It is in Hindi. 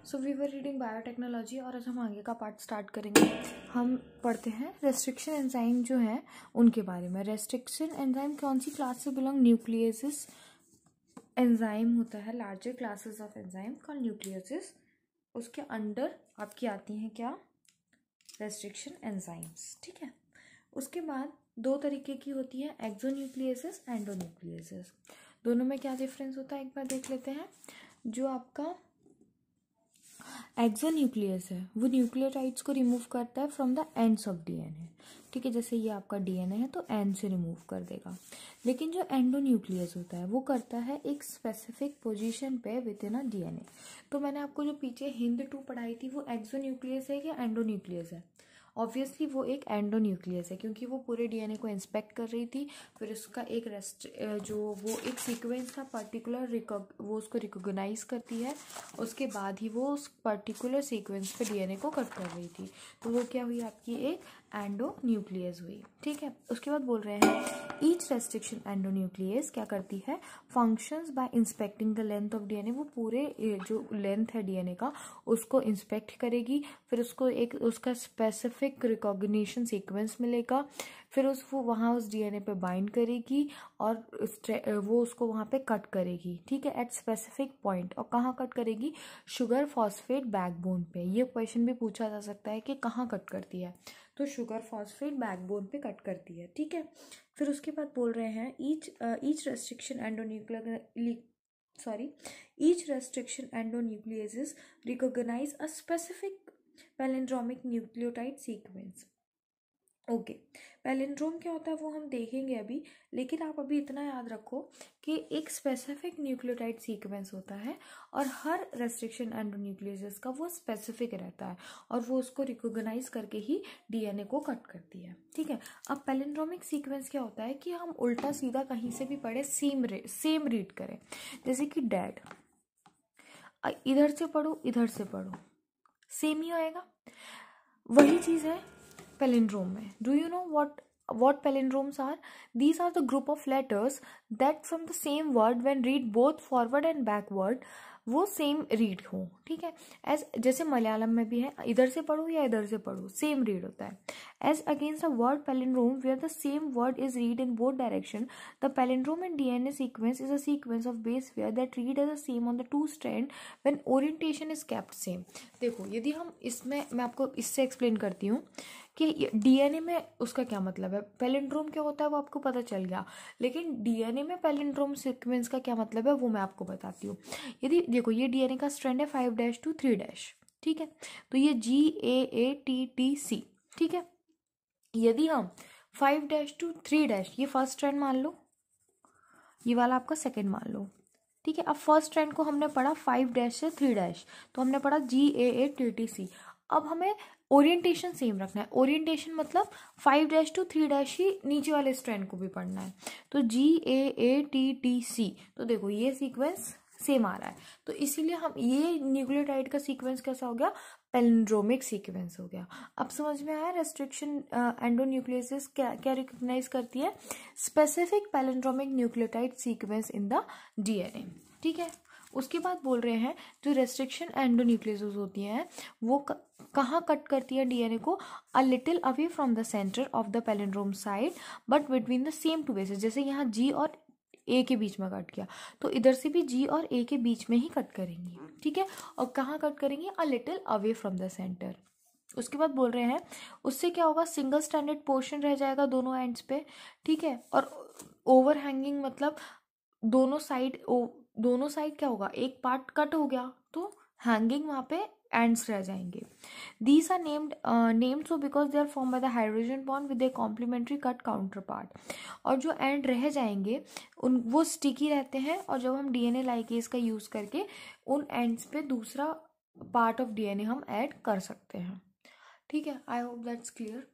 So we were reading biotechnology और आज हम आगे का पार्ट स्टार्ट करेंगे। हम पढ़ते हैं रेस्ट्रिक्शन एंजाइम जो हैं उनके बारे में। रेस्ट्रिक्शन एंजाइम कौन सी क्लास से बिलोंग? न्यूक्लियसिस एंजाइम होता है, larger classes of enzyme called nucleus is. उसके अंडर आपकी आती हैं क्या? Restriction enzymes. ठीक है, उसके बाद दो तरीके की होती है, एक्सोन्यूक्लियसिस, एंडोन्यूक्लियसिस। दोनों में क्या डिफरेंस होता है एक बार देख लेते हैं। जो आपका एक्सोन्यूक्लियस है वो न्यूक्लियोटाइड्स को रिमूव करता है from the ends of DNA. ठीक है, जैसे ये आपका डीएनए है तो एंड से रिमूव कर देगा। लेकिन जो एंडोन्यूक्लियस होता है वो करता है एक स्पेसिफिक पोजीशन पे विद इन अ डीएनए। तो मैंने आपको जो पीछे हिंद 2 पढ़ाई थी वो एक्सोन्यूक्लियस है या एंडोन्यूक्लियस है? ऑब्वियसली वो एक एंडोन्यूक्लियस है, क्योंकि वो पूरे डीएनए को इंस्पेक्ट कर रही थी। फिर उसका एक वो एक सीक्वेंस था पर्टिकुलर, वो उसको रिकॉग्नाइज करती है। उसके बाद ही वो उस पर्टिकुलर सीक्वेंस पे डीएनए को कट कर रही थी। तो वो क्या हुई आपकी? एक एंडोन्यूक्लियस हुई। ठीक है, उसके बाद बोल रहे हैं ईच रेस्ट्रिक्शन एंडोन्यूक्लियस क्या करती है? Functions by inspecting the length of DNA. वो पूरे जो लेंथ है डीएनए का उसको इंस्पेक्ट करेगी। फिर उसको एक उसका स्पेसिफिक रिकॉग्निशन सीक्वेंस मिलेगा। फिर वो वहाँ उस डीएनए पे बाइंड करेगी और वो उसको वहाँ पे कट करेगी। ठीक है, एट स्पेसिफिक पॉइंट। और कहाँ कट करेगी? शुगर फॉस्फेट बैकबोन पे। ये क्वेश्चन भी पूछा जा सकता है कि कहाँ कट करती है, तो शुगर फॉस्फेट बैकबोन पे कट करती है। ठीक है, फिर उसके बाद बोल रहे हैं each restriction endonuclease recognise a specific palindromic nucleotide sequence. Okay, palindrome क्या होता है वो हम देखेंगे अभी, लेकिन आप अभी इतना याद रखो कि एक स्पेसिफिक न्यूक्लियोटाइड सीक्वेंस होता है और हर रेस्ट्रिक्शन एंडोन्यूक्लियस का वो स्पेसिफिक रहता है और वो उसको रिकॉग्नाइज करके ही डीएनए को कट करती है। ठीक है, अब पैलिंड्रोमिक सीक्वेंस क्या होता है कि हम उल्टा सीधा कहीं से भी पढ़े सेम रीड करें। जैसे कि डैड, इधर से पढ़ो इधर से पढ़ो सेम ही आएगा। वही चीज है palindrome में. Do you know what palindromes are? These are the group of letters that from the same word when read both forward and backward वो सेम रीड हो। ठीक है, एज जैसे मलयालम में भी है, इधर से पढ़ो या इधर से पढ़ो सेम रीड होता है। As against a word palindrome where the same word is read in both direction, the palindrome in DNA sequence is a sequence of base pair that read as a same on the two strand when orientation is kept same. देखो, यदि हम इसमें मैं आपको इससे एक्सप्लेन करती हूँ कि डीएनए में उसका क्या मतलब है। पैलिंड्रोम क्या होता है वो आपको पता चल गया, लेकिन डीएनए में पैलिंड्रोम सीक्वेंस का क्या मतलब है वो मैं आपको बताती हूँ। यदि देखो ये डीएनए का स्ट्रैंड है 5' to 3'। ठीक है, तो ये GAATTC। ठीक है, यदि हम 5' to 3' ये फर्स्ट स्ट्रैंड मान लो, ये वाला आपका सेकेंड मान लो। ठीक है, अब फर्स्ट स्ट्रैंड को हमने पढ़ा 5' से 3', तो हमने पढ़ा GAATTC। अब हमें ओरिएंटेशन सेम रखना है। ओरिएंटेशन मतलब 5' to 3' ही नीचे वाले स्ट्रैंड को भी पढ़ना है। तो GAATTC, तो देखो ये सीक्वेंस सेम आ रहा है, तो इसीलिए हम ये न्यूक्लियोटाइड का सीक्वेंस कैसा हो गया? पैलिंड्रोमिक सीक्वेंस हो गया। अब समझ में आया रेस्ट्रिक्शन एंडोन्यूक्लियस क्या क्या रिकॉग्नाइज करती है? Specific palindromic nucleotide sequence in the DNA. ठीक है, उसके बाद बोल रहे हैं जो रेस्ट्रिक्शन एंडोन्यूक्लियस होती हैं वो कहाँ कट करती है डीएनए को? A little away from the centre of the palindrome side but between the same two bases. जैसे यहाँ जी और ए के बीच में कट किया, तो इधर से भी जी और ए के बीच में ही कट करेंगी। ठीक है, और कहाँ कट करेंगी? अ little away from the centre. उसके बाद बोल रहे हैं उससे क्या होगा? सिंगल स्टैंडर्ड पोर्शन रह जाएगा दोनों एंड्स पे। ठीक है, और ओवर हैंगिंग मतलब दोनों साइड क्या होगा? एक पार्ट कट हो गया तो हैंगिंग वहां पे एंड्स रह जाएंगे। These are named so because they are form by the hydrogen bond with a complementary cut counterpart. और जो एंड रह जाएंगे वो स्टिकी रहते हैं, और जब हम डीएनए लाइगेज का यूज करके उन एंड्स पे दूसरा पार्ट ऑफ डीएनए हम ऐड कर सकते हैं। ठीक है, आई होप दैट्स क्लियर।